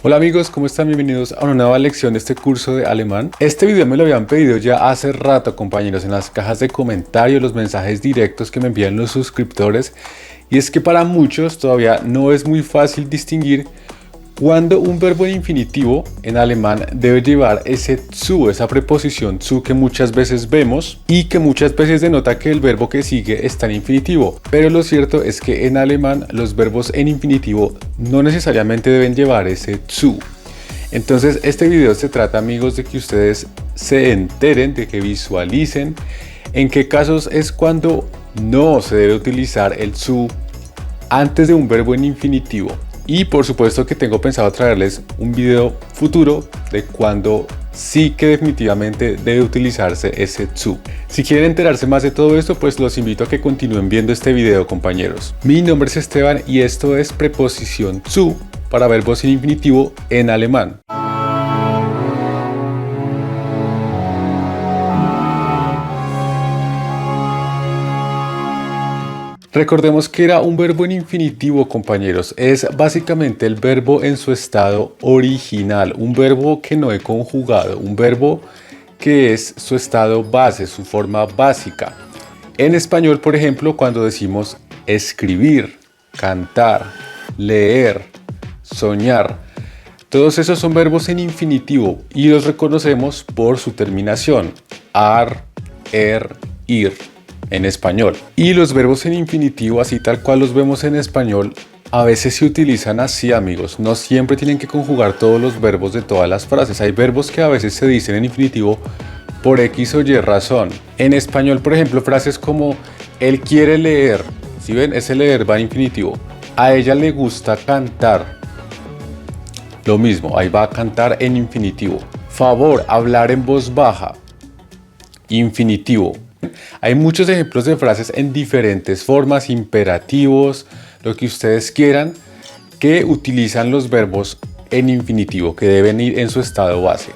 Hola amigos, ¿cómo están? Bienvenidos a una nueva lección de este curso de alemán. Este video me lo habían pedido ya hace rato, compañeros, en las cajas de comentarios, los mensajes directos que me envían los suscriptores. Y es que para muchos todavía no es muy fácil distinguir cuando un verbo en infinitivo en alemán debe llevar ese zu, esa preposición zu que muchas veces vemos y que muchas veces denota que el verbo que sigue está en infinitivo. Pero lo cierto es que en alemán los verbos en infinitivo no necesariamente deben llevar ese zu. Entonces este video se trata, amigos, de que ustedes se enteren, de que visualicen en qué casos es cuando no se debe utilizar el zu antes de un verbo en infinitivo. Y por supuesto que tengo pensado traerles un video futuro de cuando sí que definitivamente debe utilizarse ese zu. Si quieren enterarse más de todo esto, pues los invito a que continúen viendo este video, compañeros. Mi nombre es Esteban y esto es preposición zu para verbos en infinitivo en alemán. Recordemos que era un verbo en infinitivo, compañeros. Es básicamente el verbo en su estado original, un verbo que no he conjugado, un verbo que es su estado base, su forma básica. En español, por ejemplo, cuando decimos escribir, cantar, leer, soñar, todos esos son verbos en infinitivo y los reconocemos por su terminación, ar, ir. En español. Y los verbos en infinitivo, así tal cual los vemos en español, a veces se utilizan así, amigos. No siempre tienen que conjugar todos los verbos de todas las frases. Hay verbos que a veces se dicen en infinitivo por X o Y razón. En español, por ejemplo, frases como él quiere leer. ¿Sí ven? Ese leer va en infinitivo. A ella le gusta cantar. Lo mismo, ahí va a cantar en infinitivo. Favor, hablar en voz baja. Infinitivo. Hay muchos ejemplos de frases en diferentes formas, imperativos, lo que ustedes quieran, que utilizan los verbos en infinitivo, que deben ir en su estado base.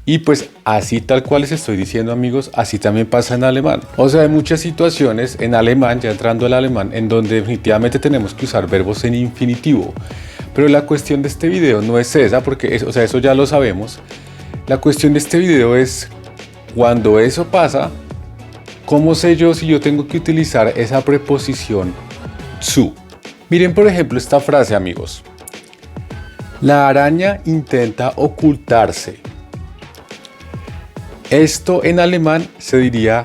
Y pues así tal cual les estoy diciendo, amigos, así también pasa en alemán. O sea, hay muchas situaciones en alemán, ya entrando al alemán, en donde definitivamente tenemos que usar verbos en infinitivo. Pero la cuestión de este video no es esa, porque eso ya lo sabemos. La cuestión de este video es cuando eso pasa, ¿cómo sé yo si yo tengo que utilizar esa preposición zu? Miren por ejemplo esta frase, amigos. La araña intenta ocultarse. Esto en alemán se diría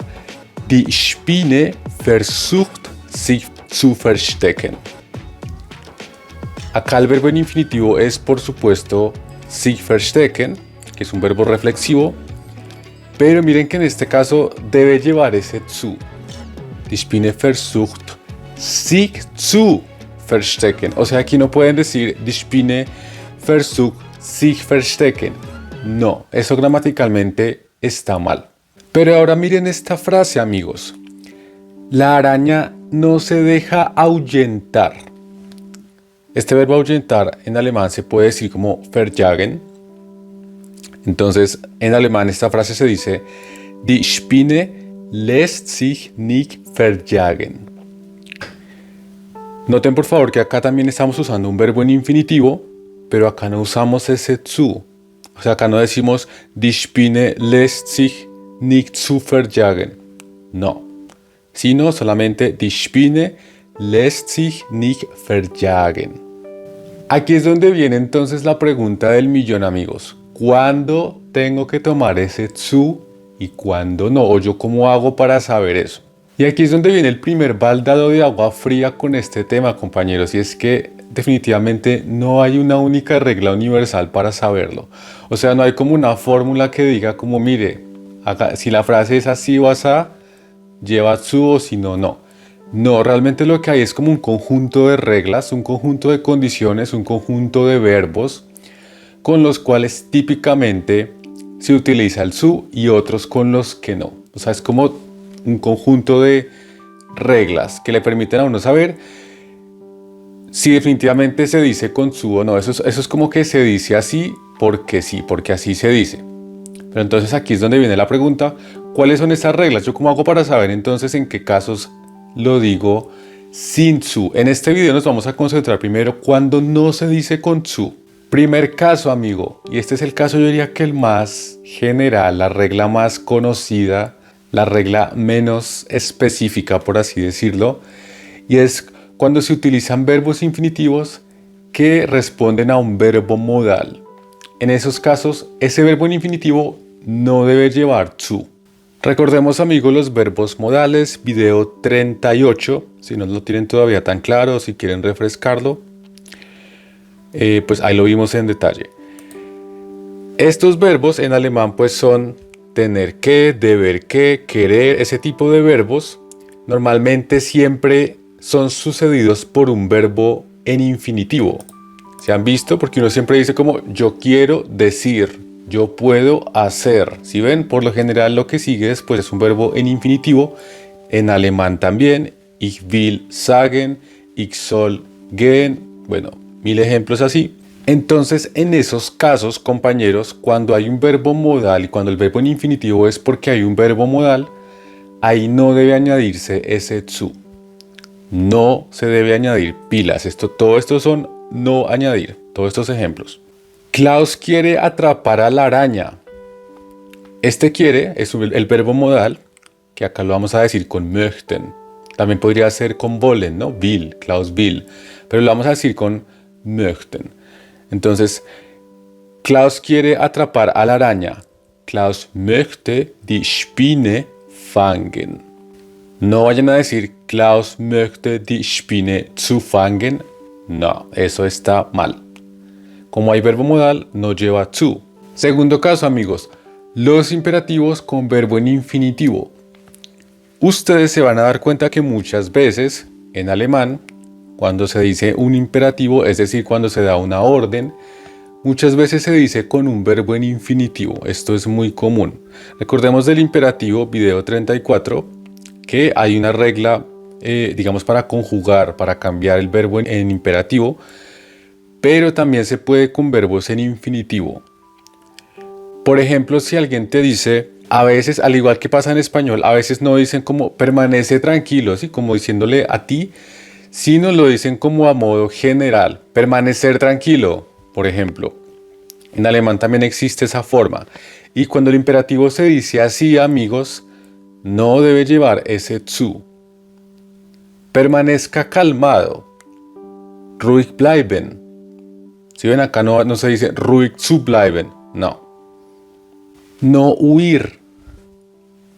Die Spinne versucht sich zu verstecken. Acá el verbo en infinitivo es, por supuesto, sich verstecken, que es un verbo reflexivo. Pero miren que en este caso debe llevar ese zu. Die Spinne versucht sich zu verstecken. O sea, aquí no pueden decir Die Spinne versucht sich verstecken. No, eso gramaticalmente está mal. Pero ahora miren esta frase, amigos. La araña no se deja ahuyentar. Este verbo ahuyentar en alemán se puede decir como verjagen. Entonces, en alemán esta frase se dice Die Spinne lässt sich nicht verjagen. Noten por favor que acá también estamos usando un verbo en infinitivo, pero acá no usamos ese zu. O sea, acá no decimos Die Spinne lässt sich nicht zu verjagen. No, sino solamente Die Spinne lässt sich nicht verjagen. Aquí es donde viene entonces la pregunta del millón, amigos. ¿Cuándo tengo que tomar ese zu y cuándo no? ¿O yo cómo hago para saber eso? Y aquí es donde viene el primer baldado de agua fría con este tema, compañeros. Y es que definitivamente no hay una única regla universal para saberlo. O sea, no hay como una fórmula que diga como, mire, acá, si la frase es así o asá, lleva zu o si no, no. No, realmente lo que hay es como un conjunto de reglas, un conjunto de condiciones, un conjunto de verbos con los cuales típicamente se utiliza el zu y otros con los que no. O sea, es como un conjunto de reglas que le permiten a uno saber si definitivamente se dice con zu o no. Eso es como que se dice así porque sí, porque así se dice. Pero entonces aquí es donde viene la pregunta, ¿cuáles son estas reglas? ¿Yo cómo hago para saber entonces en qué casos lo digo sin zu? En este video nos vamos a concentrar primero cuando no se dice con zu. Primer caso, amigo, y este es el caso, yo diría que el más general, la regla más conocida, la regla menos específica, por así decirlo, y es cuando se utilizan verbos infinitivos que responden a un verbo modal. En esos casos, ese verbo en infinitivo no debe llevar to. Recordemos, amigos, los verbos modales, video 38, si no lo tienen todavía tan claro, si quieren refrescarlo, pues ahí lo vimos en detalle. Estos verbos en alemán pues son tener que, deber que, querer, ese tipo de verbos normalmente siempre son sucedidos por un verbo en infinitivo. ¿Se han visto? Porque uno siempre dice como yo quiero decir, yo puedo hacer. ¿Sí ven? Por lo general lo que sigue después es un verbo en infinitivo. En alemán también, ich will sagen, ich soll gehen, bueno, 1000 ejemplos así. Entonces, en esos casos, compañeros, cuando hay un verbo modal y cuando el verbo en infinitivo es porque hay un verbo modal, ahí no debe añadirse ese zu. No se debe añadir pilas. Todo esto son no añadir, todos estos ejemplos. Klaus quiere atrapar a la araña. Este quiere es el verbo modal, que acá lo vamos a decir con möchten. También podría ser con wollen, ¿no? Will, Klaus will. Pero lo vamos a decir con möchten. Entonces, Klaus quiere atrapar a la araña. Klaus möchte die Spinne fangen. No vayan a decir Klaus möchte die Spinne zu fangen. No, eso está mal. Como hay verbo modal, no lleva zu. Segundo caso, amigos. Los imperativos con verbo en infinitivo. Ustedes se van a dar cuenta que muchas veces en alemán, cuando se dice un imperativo, es decir, cuando se da una orden, muchas veces se dice con un verbo en infinitivo. Esto es muy común. Recordemos del imperativo, video 34, que hay una regla, digamos, para conjugar, para cambiar el verbo en imperativo, pero también se puede con verbos en infinitivo. Por ejemplo, si alguien te dice, a veces, al igual que pasa en español, a veces no dicen como permanece tranquilo, ¿sí? Como diciéndole a ti, sino lo dicen como a modo general, permanecer tranquilo, por ejemplo. En alemán también existe esa forma. Y cuando el imperativo se dice así, amigos, no debe llevar ese zu. Permanezca calmado. Ruhig bleiben. Si ven acá no se dice ruhig zu bleiben, no. No huir.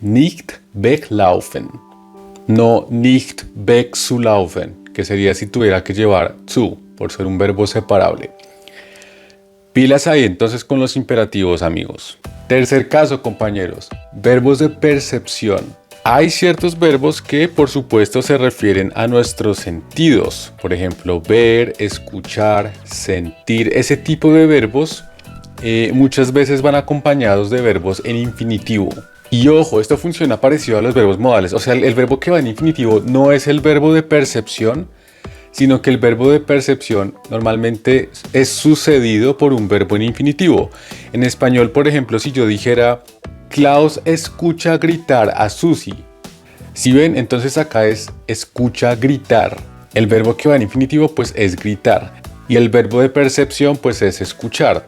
Nicht weglaufen. No nicht wegzulaufen, que sería si tuviera que llevar zu, por ser un verbo separable. Pilas ahí entonces con los imperativos, amigos. Tercer caso, compañeros, verbos de percepción. Hay ciertos verbos que por supuesto se refieren a nuestros sentidos. Por ejemplo, ver, escuchar, sentir. Ese tipo de verbos muchas veces van acompañados de verbos en infinitivo. Y ojo, esto funciona parecido a los verbos modales. O sea, el verbo que va en infinitivo no es el verbo de percepción, sino que el verbo de percepción normalmente es sucedido por un verbo en infinitivo. En español, por ejemplo, si yo dijera Klaus escucha gritar a Susi. Si ven, entonces acá es escucha gritar. El verbo que va en infinitivo pues es gritar. Y el verbo de percepción pues es escuchar.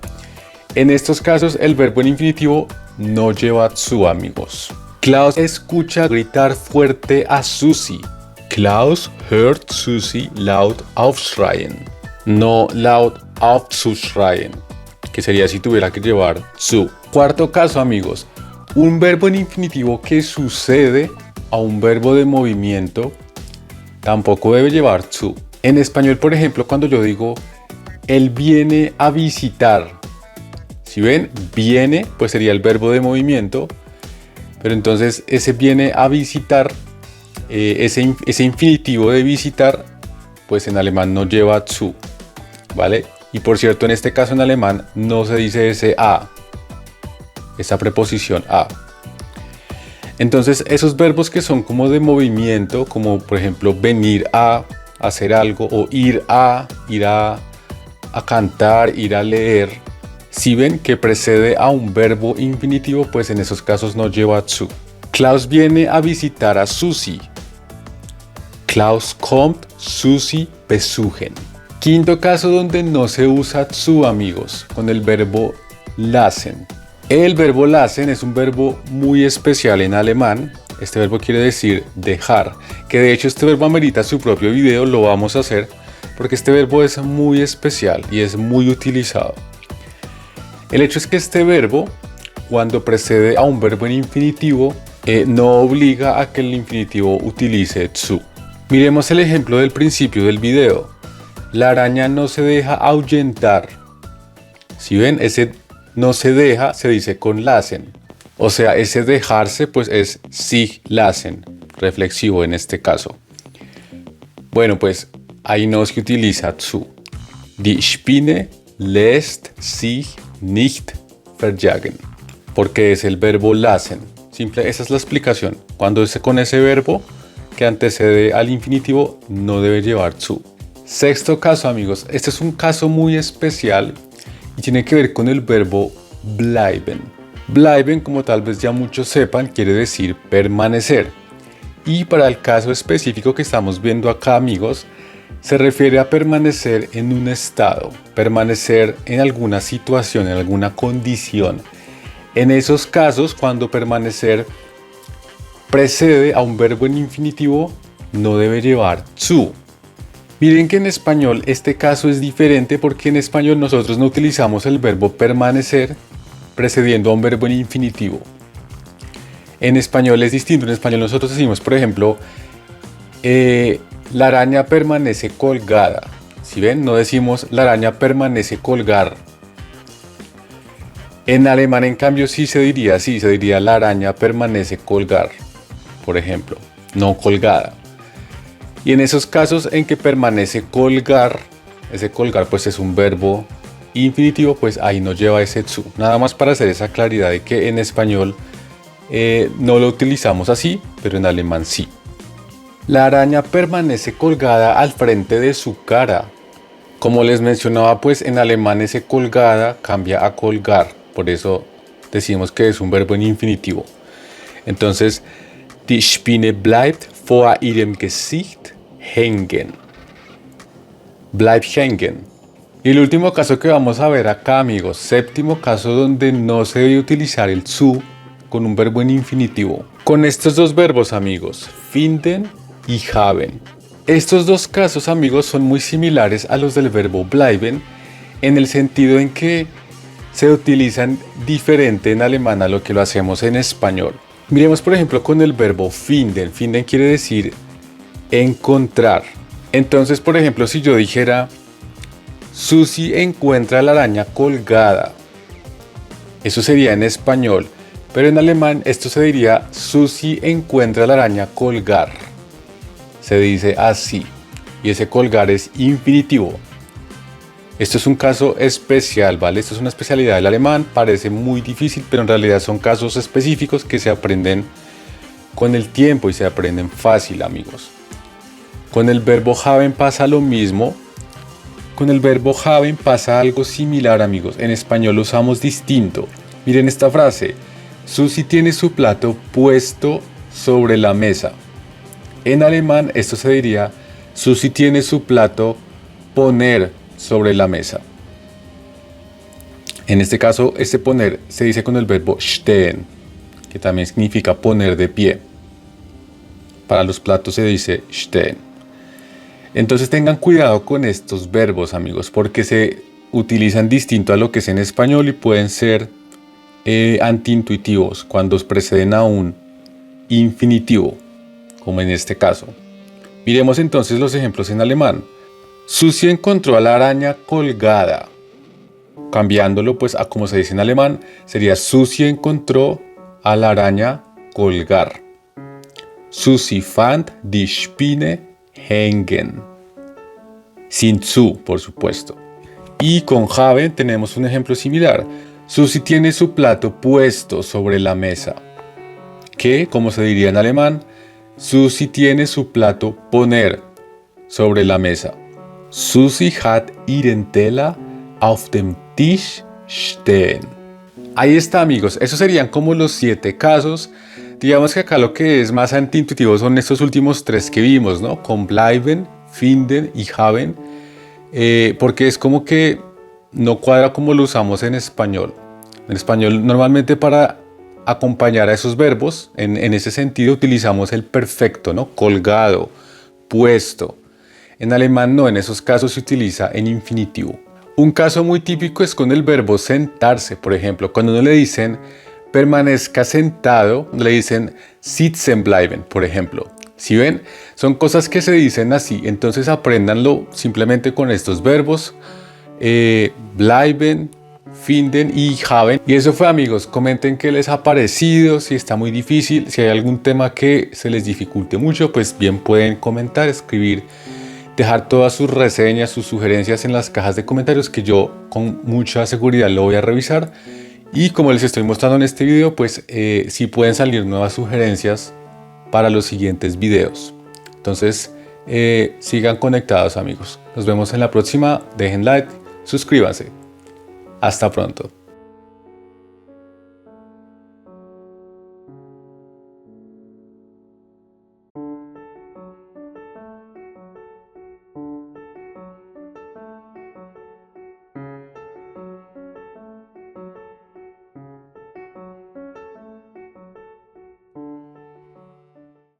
En estos casos el verbo en infinitivo no lleva zu, amigos. Klaus escucha gritar fuerte a Susi. Klaus hört Susi laut aufschreien. No laut aufzuschreien, que sería si tuviera que llevar zu. Cuarto caso, amigos. Un verbo en infinitivo que sucede a un verbo de movimiento tampoco debe llevar zu. En español, por ejemplo, cuando yo digo él viene a visitar. Si ven, viene, pues sería el verbo de movimiento, pero entonces ese viene a visitar, ese infinitivo de visitar, pues en alemán no lleva zu, ¿vale? Y por cierto, en este caso en alemán no se dice ese a, esa preposición a. Entonces esos verbos que son como de movimiento, como por ejemplo venir a hacer algo, o ir a cantar, ir a leer, si ven que precede a un verbo infinitivo, pues en esos casos no lleva zu. Klaus viene a visitar a Susi. Klaus kommt Susi besuchen. Quinto caso donde no se usa zu, amigos, con el verbo lassen. El verbo lassen es un verbo muy especial en alemán. Este verbo quiere decir dejar, que de hecho este verbo amerita su propio video, lo vamos a hacer, porque este verbo es muy especial y es muy utilizado. El hecho es que este verbo, cuando precede a un verbo en infinitivo, no obliga a que el infinitivo utilice zu. Miremos el ejemplo del principio del video. La araña no se deja ahuyentar. Si ven, ese no se deja se dice con lassen. O sea, ese dejarse pues es sich lassen, reflexivo en este caso. Bueno, pues ahí no se utiliza zu. Die Spinne lässt sich nicht verjagen. Porque es el verbo lassen. Simple, esa es la explicación. Cuando es con ese verbo que antecede al infinitivo, no debe llevar zu. Sexto caso, amigos. Este es un caso muy especial y tiene que ver con el verbo bleiben. Bleiben, como tal vez ya muchos sepan, quiere decir permanecer. Y para el caso específico que estamos viendo acá, amigos, se refiere a permanecer en un estado, permanecer en alguna situación, en alguna condición. En esos casos, cuando permanecer precede a un verbo en infinitivo, no debe llevar zu. Miren que en español este caso es diferente porque en español nosotros no utilizamos el verbo permanecer precediendo a un verbo en infinitivo. En español es distinto. En español nosotros decimos, por ejemplo, la araña permanece colgada. Si ven, no decimos la araña permanece colgar. En alemán, en cambio, sí se diría así, se diría la araña permanece colgar, por ejemplo, no colgada. Y en esos casos en que permanece colgar, ese colgar pues es un verbo infinitivo, pues ahí no lleva ese zu. Nada más para hacer esa claridad de que en español no lo utilizamos así, pero en alemán sí. La araña permanece colgada al frente de su cara. Como les mencionaba, pues en alemán ese colgada cambia a colgar. Por eso decimos que es un verbo en infinitivo. Entonces, die Spinne bleibt vor ihrem Gesicht hängen. Bleibt hängen. Y el último caso que vamos a ver acá, amigos, séptimo caso donde no se debe utilizar el zu con un verbo en infinitivo. Con estos dos verbos, amigos, finden y haben. Estos dos casos, amigos, son muy similares a los del verbo bleiben en el sentido en que se utilizan diferente en alemán a lo que lo hacemos en español. Miremos por ejemplo con el verbo finden. Finden quiere decir encontrar. Entonces, por ejemplo, si yo dijera Susi encuentra la araña colgada, eso sería en español, pero en alemán esto se diría Susi encuentra la araña colgar. Se dice así y ese colgar es infinitivo. Esto es un caso especial, ¿vale? Esto es una especialidad del alemán, parece muy difícil, pero en realidad son casos específicos que se aprenden con el tiempo y se aprenden fácil, amigos. Con el verbo haben pasa lo mismo. Con el verbo haben pasa algo similar, amigos. En español lo usamos distinto. Miren esta frase. Susi tiene su plato puesto sobre la mesa. En alemán esto se diría Susi tiene su plato poner sobre la mesa. En este caso, este poner se dice con el verbo stehen, que también significa poner de pie. Para los platos se dice stehen. Entonces tengan cuidado con estos verbos, amigos, porque se utilizan distinto a lo que es en español y pueden ser antiintuitivos cuando preceden a un infinitivo, como en este caso. Miremos entonces los ejemplos en alemán. Susi encontró a la araña colgada. Cambiándolo pues a como se dice en alemán, sería Susi encontró a la araña colgar. Susi fand die Spinne hängen. Sin zu, por supuesto. Y con haben tenemos un ejemplo similar. Susi tiene su plato puesto sobre la mesa. Que, como se diría en alemán, Susi tiene su plato poner sobre la mesa. Susi hat ihren Teller auf dem Tisch stehen. Ahí está, amigos. Esos serían como los 7 casos. Digamos que acá lo que es más antiintuitivo son estos últimos 3 que vimos, ¿no? Con bleiben, finden y haben. porque es como que no cuadra como lo usamos en español. En español normalmente para acompañar a esos verbos, en ese sentido utilizamos el perfecto, ¿no? Colgado, puesto. En alemán no, en esos casos se utiliza en infinitivo. Un caso muy típico es con el verbo sentarse, por ejemplo, cuando uno le dicen permanezca sentado, le dicen sitzen bleiben, por ejemplo. Si ven, son cosas que se dicen así, entonces apréndanlo simplemente con estos verbos, bleiben, finden y haben. Y eso fue, amigos, comenten qué les ha parecido, si está muy difícil, si hay algún tema que se les dificulte mucho, pues bien pueden comentar, escribir, dejar todas sus reseñas, sus sugerencias en las cajas de comentarios, que yo con mucha seguridad lo voy a revisar. Y como les estoy mostrando en este video, pues sí pueden salir nuevas sugerencias para los siguientes videos. Entonces sigan conectados, amigos. Nos vemos en la próxima, dejen like, suscríbanse. Hasta pronto.